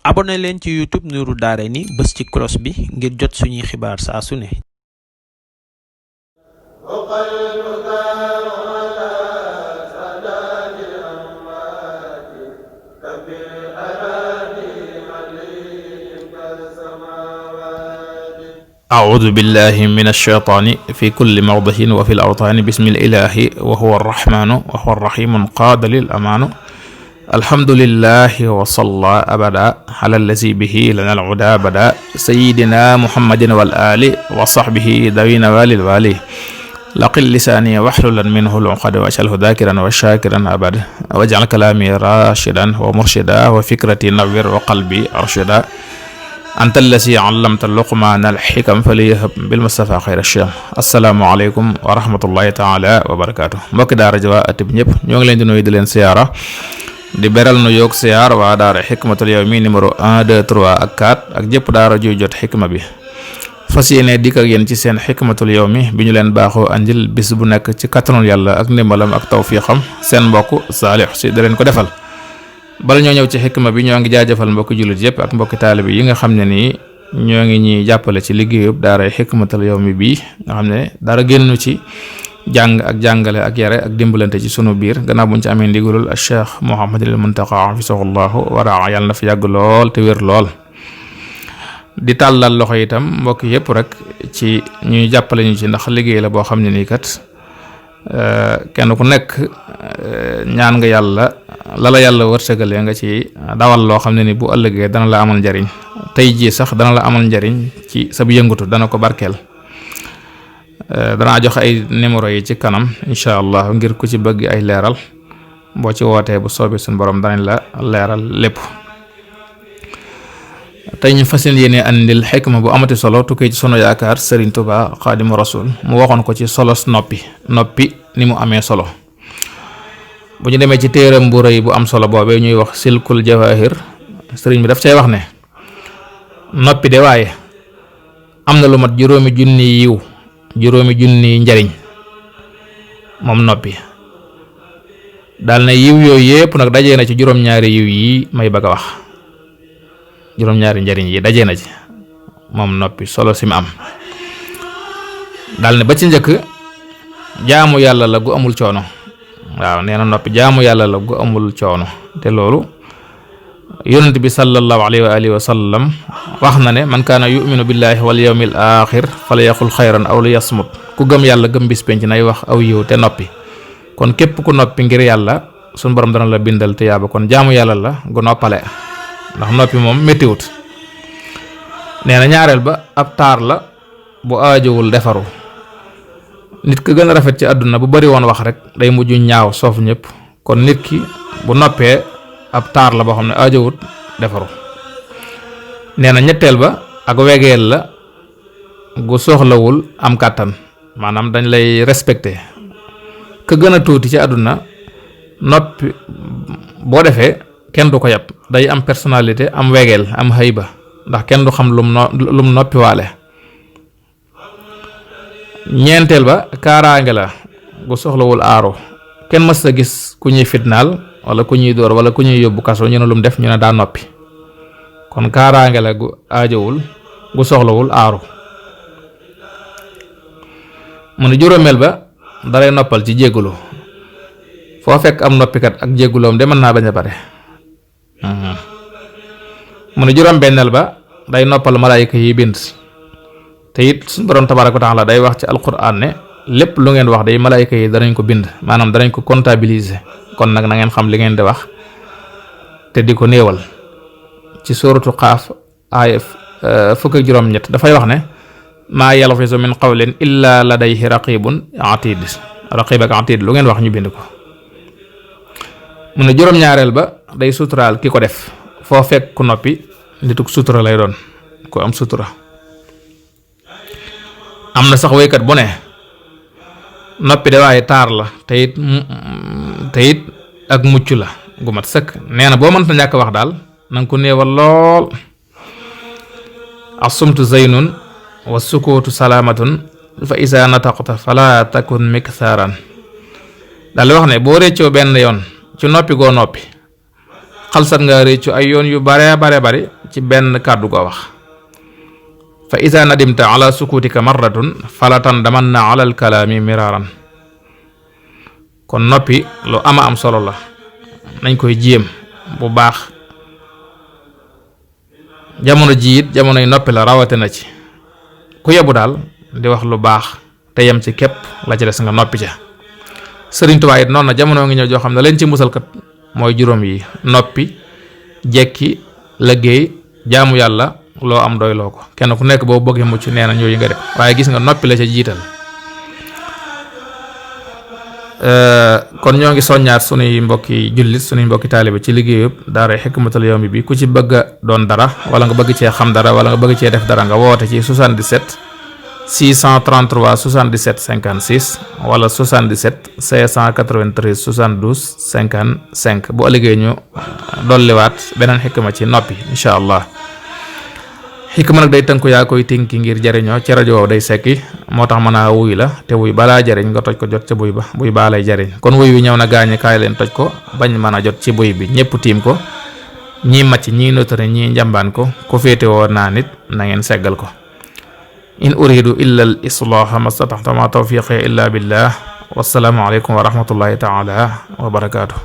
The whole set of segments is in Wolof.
abonné leen ci YouTube Nourou Darayni bës ci cloche bi ngir jot suñuy xibaar saa su ne. أعوذ بالله من الشيطان في كل موضع وفي الأوطان بسم الإله وهو الرحمن وهو الرحيم قاد للأمان الحمد لله وصلى أبدا على الذي به لنا العدا بدا سيدنا محمد والآل وصحبه ذوي نوال الوالي لقل لساني واحللا منه العقد واجعله ذاكرا وشاكرا أبدا واجعل كلامي راشدا ومرشدا وفكرتي نوّر وقلبي أرشدا أنت الذي علمت اللقمان الحكم فليهب بالمصطفى خير الشام السلام عليكم ورحمة الله تعالى وبركاته mbokki daara ji waa at bi ñëpp ñoo ngi leen di nuyu di leen siyaara di beral nu yoog siyaar waa daara xikmatul yawmi numéro 1 2 3 ak 4 ak jëpp daara juy jot xikma bi fas yéene dikk ak yéen ci seen xikmatul yawmi bi ñu leen baaxoo andil bis bu nekk ci kattanul yàlla ak ndimbalam ak tawfiixam seen mbokk Saalix Si da leen ko defal. bala ñoo ñëw ci xikma bi ñoo ngi jaajëfal mbokki jullit yëpp ak mbokki taalibe yi nga xam ne nii ñoo ngi ñuy jàppale ci liggéeyub daara xikmatul yawmi bii nga xam ne dara génn ci jàng ak jàngale ak yare ak dimbalante ci sunu biir gannaaw buñ ci amee ndigalul Cheikh Mouhamadul Muntaqa hafisahullahu waraa yàlla na fi yàgg lool te wér lool. di tàllal loxo itam mbokk yëpp rek ci ñuy jàppale ñu ci ndax liggéey la boo xam ne nii kat kenn ku nekk ñaan nga yàlla lala yàlla wërsëgalee nga ci dawal loo xam ne ni bu ëllëgee dana la amal njariñ tey jii sax dana la amal njariñ ci sa yëngatu dana ko barkeel. danaa jox ay numéro yi ci kanam incha allah ngir ku ci bëgg ay leeral boo ci wootee bu soobee suñu borom danañ la leeral lépp. tey ñu fas yéene andil xikma bu amati solo tukkee ci sunu yaakaar Serigne Touba Xaadimu Rasul mu waxoon ko ci solos noppi ni mu amee solo. bu ñu demee ci téeram bu rëy bu am solo boobee ñuy wax silkul jawahir sëriñ bi daf cay wax ne noppi de waaye am na lu mat juróomi junni njariñ moom noppi daal na yiw yooyu yépp nag dajee na ci juróom-ñaari yiw yi may bëgg a wax juróom-ñaari njariñ yi dajee na ci moom noppi solo si mu am daal ne ba ci njëkk jaamu yàlla la gu amul coono. waaw nee na noppi jaamu yàlla la gu amul coono te loolu yonent bi sallallahu alayhi wa alihi wa sallam wax na ne man kaana yuminu billahi wal yawmil axir fala yaqul xayran aw li yasmut ku gëm yàlla gëm bis penc nay wax aw yiw te noppi kon képp ku noppi ngir yàlla suñu borom dana la bindal te yaaba kon jaamu yàlla la gu noppale ndax noppi moom méttiwut. nee na ñaareel ba ab taar la bu aajowul defaru nit ki gën a rafet ci àdduna bu bari woon wax rek day mujj ñaaw soof ñëpp kon nit ki bu noppee ab taar la boo xam ne aajowut defaru. nee na ñetteel ba ak wegeel la gu soxlawul am kàttan maanaam dañ lay respecté ka gën a tuuti ci àdduna noppi boo defee kenn du ko yab day am personnalité am wegeel am hayba ndax kenn du xam lum noppi waale. ñeenteel ba kaaraange la gu soxlawul aaro kenn mës a gis ku ñuy fitnaal wala ku ñuy dóor wala ku ñuy yóbbu kaso ñu ne lum def ñu ne daa noppi kon kaaraange la gu aajowul gu soxlawul aaro. mu ne juróomeel ba dalay noppal ci jéggulu foo fekk am noppikat ak jégguloom de mën naa bañ a bare. mu ne juróom benneel ba day noppal malaayika yi bind te it suñu borom tabaaraka wa taala day wax ci alquran ne lépp lu ngeen wax day malaayika yi danañ ko bind maanaam danañ ko comptabiliser kon nag na ngeen xam li ngeen di wax te di ko néewal. ci sóoratu Qaaf aaya fukk ak juróom-ñett dafay wax ne maa yalfizu min qawlin illa ladayhi raqibun atid raqib ak atid lu ngeen wax ñu bind ko. mu ne juróom-ñaareel ba day suturaal ki ko def foo fekk ku noppi nituk sutura lay doon ku am sutura. am na sax waykat bu ne noppi de waaye taar la te it ak mucc la gu mat sëkk. nee na boo mënta ñàkk wax daal na nga ko néewal lool. assumtu zaynun wa sukuutu salaamatun fa isa nataqta fala takun miktharan daal wax ne boo réccoo benn yoon ci noppi goo noppi xalsat nga réccu ay yoon yu bare bari ci benn kàddu ko wax fa ida nadimta ala sukutika marratun falatan damanna ala alkalaami miraaran. kon noppi lu ama am solo la, nañ koy jéem bu baax. jamono ji it jamonoy noppi la rawate na ci ku yebu daal di wax lu baax te yem ci képp la ci des nga noppi ca. Sëriñ Tuubaa it noonu na jamono ngi ñëw joo xam ne leen ci musalkat mooy juróom yi: noppi, jekki, liggéey, jaamu yàlla, loo am doy loo ko. kenn ku nekk boo bëggee mucc nee na ñooyu nga def, waaye gis nga noppi la ca jiital. kon ñoo ngi soññaat sunuy mbokki jullit sunuy mbokki taalibe ci liggéeyub daara Hikmatul Yawmi bi. ku ci bëgg a doon dara wala nga bëgg cee xam dara wala nga bëgg cee def dara nga woote ci 77 633 77 56 wala 77 593 72 55 bu ëllëgee ñu dolliwaat beneen xikma ci noppi incha allah. xikma nag day tënku yaa koy tënki ngir jariñoo ci rajo wow day sekki, moo tax mën a wuy la te wuy balaa jariñ nga toj ko jot ca buy ba, buy baa lay jariñ. kon wuy wi ñëw na gaañi kaay leen toj ko bañ mën a jot ci buy bi, ñépp tiim ko, ñii màcc ñii notari ñii njambaan ko, ku féete woo naa nit na ngeen seggal ko. in uridu illa al islaaha mastataxta ma tawfiqi illa billah, wassalaamu aleykum wa rahmatullahi taala wa barakaatu.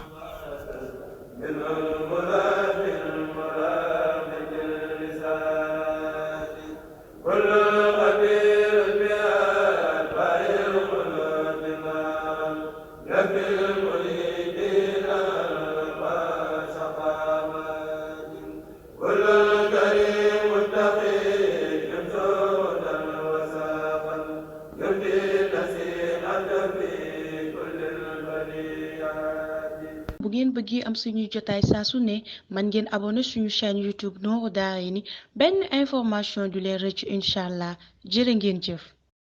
bu ngeen bëggee am suñuy jotaay saa su ne man ngeen abonné suñu chaîne YouTube Nourou Darayni benn information du leen rëcc incha allah jërë ngeen jëf.